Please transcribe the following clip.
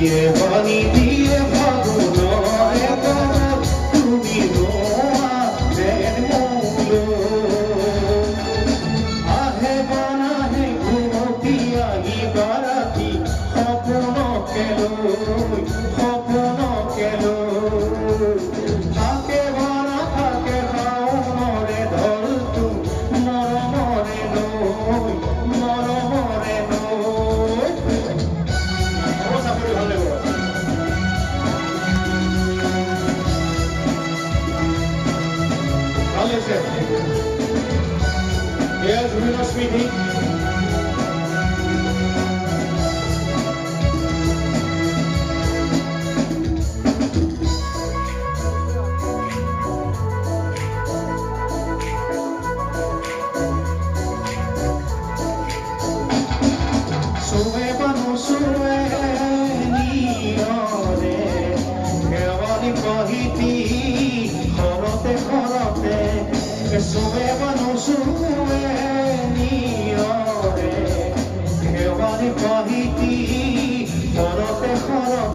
দিয়ে বাণী দিয়ে ভাবলো তুমি রোয়াদের মূল আহে বানাহে ঘুমতি আহি বারাতি স্বপ্ন কেল থাকে বানা থাকে খাও মরে ধর তু মরমরে নই মরমরে নই অবস্থা করে ভালো লাগলো ভালো লাগছে Yes, we're not speaking. Sube pano sube niore kevali kahiti khorote sube pano sube niore kevali